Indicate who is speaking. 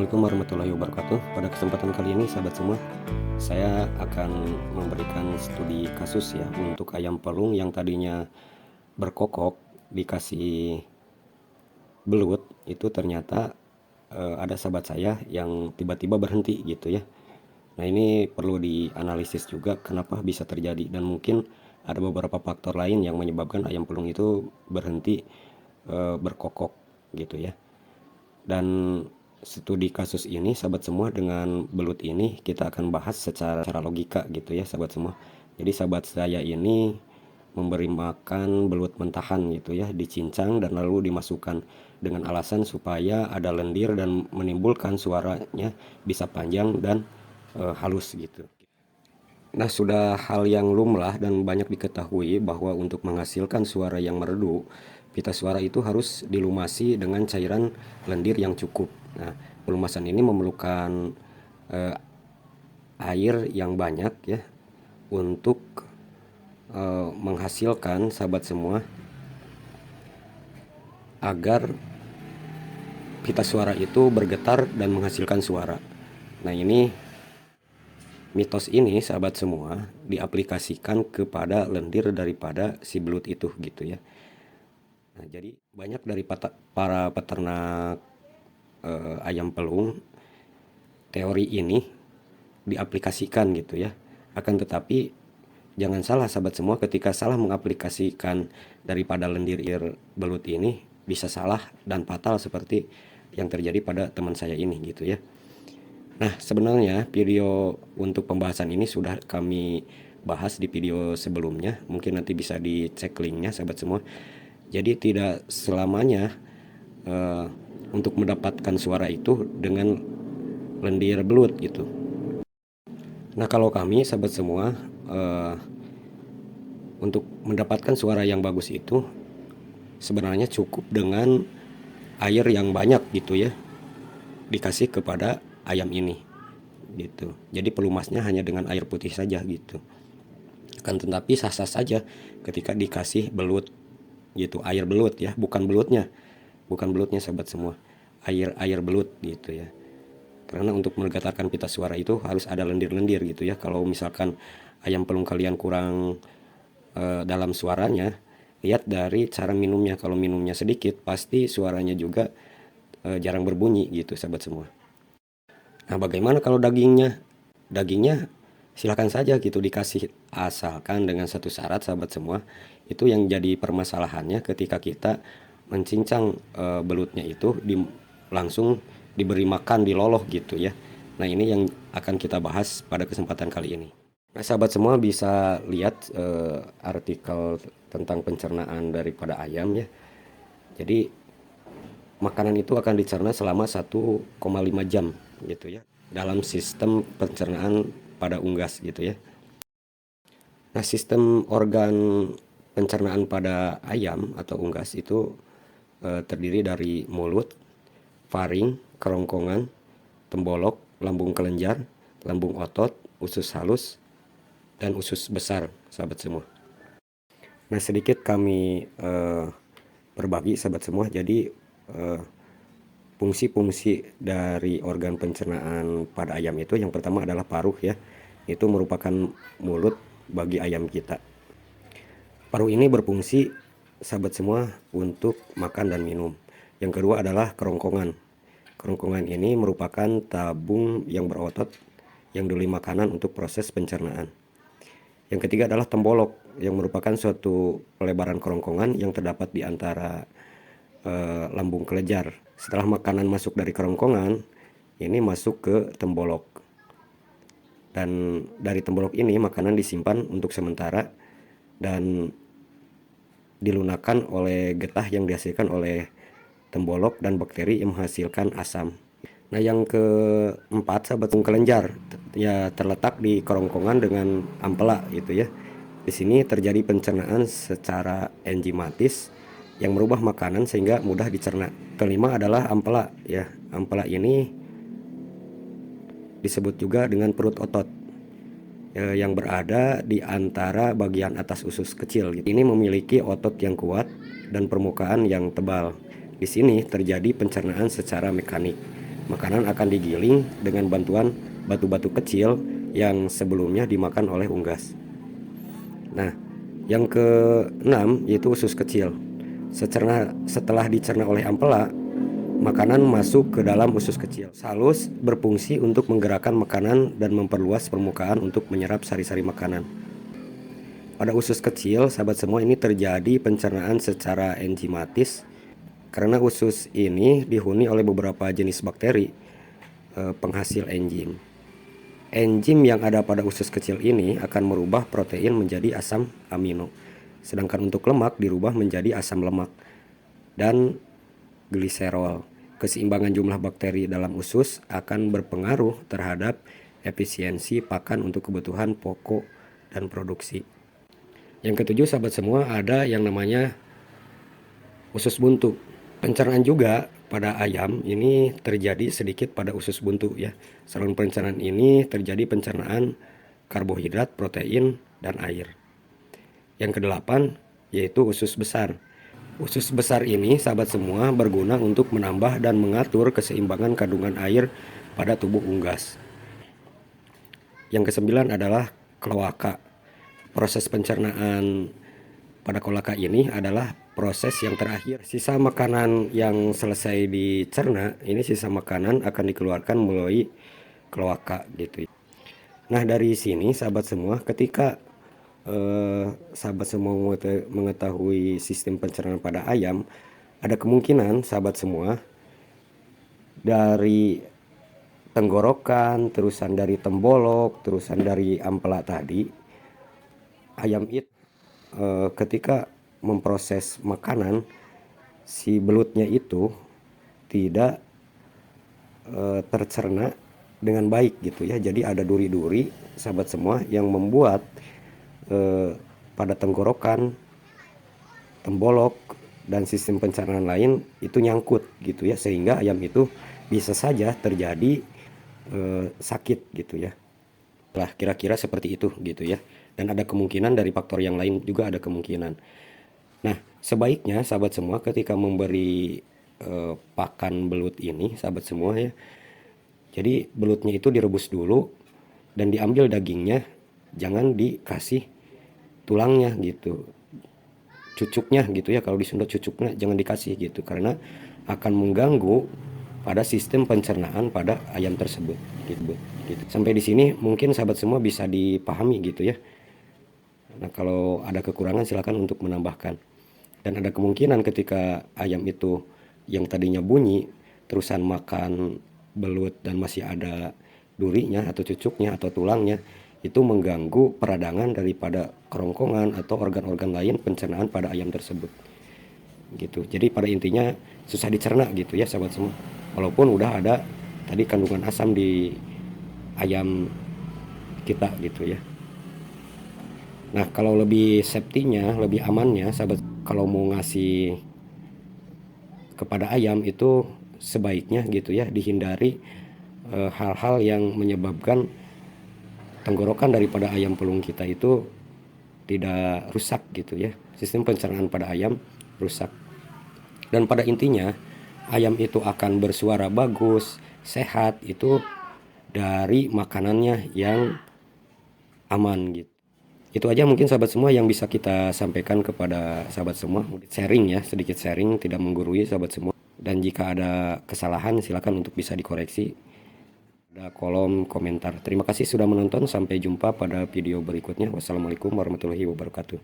Speaker 1: Assalamualaikum warahmatullahi wabarakatuh. Pada kesempatan kali ini sahabat semua, saya akan memberikan studi kasus ya untuk ayam pelung yang tadinya berkokok dikasih belut, itu ternyata ada sahabat saya yang tiba-tiba berhenti gitu ya. Nah, ini perlu dianalisis juga kenapa bisa terjadi, dan mungkin ada beberapa faktor lain yang menyebabkan ayam pelung itu berhenti berkokok gitu ya. Dan studi kasus ini sahabat semua, dengan belut ini kita akan bahas secara logika gitu ya sahabat semua. Jadi sahabat saya ini memberi makan belut mentahan gitu ya, dicincang dan lalu dimasukkan dengan alasan supaya ada lendir dan menimbulkan suaranya bisa panjang dan halus gitu. Nah, sudah hal yang lumrah dan banyak diketahui bahwa untuk menghasilkan suara yang merdu, pita suara itu harus dilumasi dengan cairan lendir yang cukup. Nah, pelumasan ini memerlukan eh, air yang banyak ya untuk menghasilkan sahabat semua agar pita suara itu bergetar dan menghasilkan suara. Nah, mitos ini sahabat semua diaplikasikan kepada lendir daripada si belut itu gitu ya. Nah, jadi banyak dari para peternak ayam pelung teori ini diaplikasikan gitu ya. Akan tetapi jangan salah sahabat semua, ketika salah mengaplikasikan daripada lendir belut ini bisa salah dan fatal seperti yang terjadi pada teman saya ini gitu ya. Nah, sebenarnya video untuk pembahasan ini sudah kami bahas di video sebelumnya. Mungkin nanti bisa dicek linknya sahabat semua. Jadi tidak selamanya uh, untuk mendapatkan suara itu dengan lendir belut gitu. Nah, kalau kami sahabat semua untuk mendapatkan suara yang bagus itu sebenarnya cukup dengan air yang banyak gitu ya, dikasih kepada ayam ini gitu. Jadi pelumasnya hanya dengan air putih saja gitu. Kan tetapi sah-sah saja ketika dikasih belut gitu, air belut ya, bukan belutnya sahabat semua, air belut gitu ya. Karena untuk menggetarkan pita suara itu harus ada lendir-lendir gitu ya. Kalau misalkan ayam pelung kalian kurang dalam suaranya, lihat dari cara minumnya. Kalau minumnya sedikit, pasti suaranya juga jarang berbunyi gitu sahabat semua. Nah, bagaimana kalau dagingnya? Dagingnya silakan saja gitu dikasih, asalkan dengan satu syarat sahabat semua. Itu yang jadi permasalahannya ketika kita mencincang belutnya itu langsung diberi makan, diloloh gitu ya. Nah, ini yang akan kita bahas pada kesempatan kali ini. Nah, sahabat semua bisa lihat artikel tentang pencernaan daripada ayam ya. Jadi makanan itu akan dicerna selama 1,5 jam gitu ya, dalam sistem pencernaan pada unggas gitu ya. Nah, sistem organ pencernaan pada ayam atau unggas itu terdiri dari mulut, faring, kerongkongan, tembolok, lambung kelenjar, lambung otot, usus halus, dan usus besar sahabat semua. Nah, sedikit kami berbagi sahabat semua. Jadi fungsi-fungsi dari organ pencernaan pada ayam itu, yang pertama adalah paruh ya. Itu merupakan mulut bagi ayam kita. Paruh ini berfungsi sahabat semua untuk makan dan minum. Yang kedua adalah kerongkongan. Kerongkongan ini merupakan tabung yang berotot yang diberi makanan untuk proses pencernaan. Yang ketiga adalah tembolok, yang merupakan suatu pelebaran kerongkongan yang terdapat di antara lambung kelenjar. Setelah makanan masuk dari kerongkongan, ini masuk ke tembolok. Dan dari tembolok ini makanan disimpan untuk sementara dan dilunakkan oleh getah yang dihasilkan oleh tembolok dan bakteri yang menghasilkan asam. Nah, yang keempat sahabat, kelenjar ya terletak di kerongkongan dengan ampela gitu ya. Di sini terjadi pencernaan secara enzimatis yang merubah makanan sehingga mudah dicerna. Kelima adalah ampela ya. Ampela ini disebut juga dengan perut otot yang berada di antara bagian atas usus kecil. Ini memiliki otot yang kuat dan permukaan yang tebal. Di sini terjadi pencernaan secara mekanik. Makanan akan digiling dengan bantuan batu-batu kecil yang sebelumnya dimakan oleh unggas. Nah, yang keenam yaitu usus kecil. Setelah dicerna oleh ampela, makanan masuk ke dalam usus kecil. Salus berfungsi untuk menggerakkan makanan dan memperluas permukaan untuk menyerap sari-sari makanan. Pada usus kecil, sahabat semua, ini terjadi pencernaan secara enzimatis karena usus ini dihuni oleh beberapa jenis bakteri penghasil enzim. Enzim yang ada pada usus kecil ini akan merubah protein menjadi asam amino, sedangkan untuk lemak dirubah menjadi asam lemak dan gliserol. Keseimbangan jumlah bakteri dalam usus akan berpengaruh terhadap efisiensi pakan untuk kebutuhan pokok dan produksi. Yang ketujuh, sahabat semua, ada yang namanya usus buntu. Pencernaan juga pada ayam ini terjadi sedikit pada usus buntu ya. Saluran pencernaan ini terjadi pencernaan karbohidrat, protein, dan air. Yang kedelapan yaitu usus besar. Usus besar ini, sahabat semua, berguna untuk menambah dan mengatur keseimbangan kandungan air pada tubuh unggas. Yang kesembilan adalah kloaka. Proses pencernaan pada kloaka ini adalah proses yang terakhir. Sisa makanan yang selesai dicerna, ini sisa makanan akan dikeluarkan melalui kloaka gitu. Nah, dari sini sahabat semua, ketika sahabat semua mengetahui sistem pencernaan pada ayam, ada kemungkinan sahabat semua dari tenggorokan, terusan dari tembolok, terusan dari ampela tadi, ayam itu ketika memproses makanan, si belutnya itu tidak tercerna dengan baik gitu ya. Jadi ada duri-duri sahabat semua yang membuat pada tenggorokan, tembolok, dan sistem pencernaan lain itu nyangkut gitu ya, sehingga ayam itu bisa saja terjadi sakit gitu ya. Lah kira-kira seperti itu gitu ya. Dan ada kemungkinan dari faktor yang lain juga ada kemungkinan. Nah, sebaiknya sahabat semua ketika memberi pakan belut ini, sahabat semua ya, jadi belutnya itu direbus dulu dan diambil dagingnya, jangan dikasih tulangnya gitu, cucuknya gitu ya. Kalau di Sunda cucuknya jangan dikasih gitu, karena akan mengganggu pada sistem pencernaan pada ayam tersebut gitu. Sampai di sini mungkin sahabat semua bisa dipahami gitu ya. Nah, kalau ada kekurangan silakan untuk menambahkan. Dan ada kemungkinan ketika ayam itu yang tadinya bunyi terusan makan belut dan masih ada durinya atau cucuknya atau tulangnya, itu mengganggu peradangan daripada kerongkongan atau organ-organ lain pencernaan pada ayam tersebut gitu. Jadi pada intinya susah dicerna gitu ya sahabat semua, walaupun udah ada tadi kandungan asam di ayam kita gitu ya. Nah, kalau lebih safety-nya, lebih amannya sahabat, kalau mau ngasih kepada ayam itu sebaiknya gitu ya dihindari hal-hal yang menyebabkan tenggorokan daripada ayam pelung kita itu tidak rusak gitu ya. Sistem pencernaan pada ayam rusak. Dan pada intinya ayam itu akan bersuara bagus, sehat itu dari makanannya yang aman gitu. Itu aja mungkin sahabat semua yang bisa kita sampaikan kepada sahabat semua. Sharing ya, sedikit sharing, tidak menggurui sahabat semua. Dan jika ada kesalahan silakan untuk bisa dikoreksi pada kolom komentar. Terima kasih sudah menonton, sampai jumpa pada video berikutnya. Wassalamualaikum warahmatullahi wabarakatuh.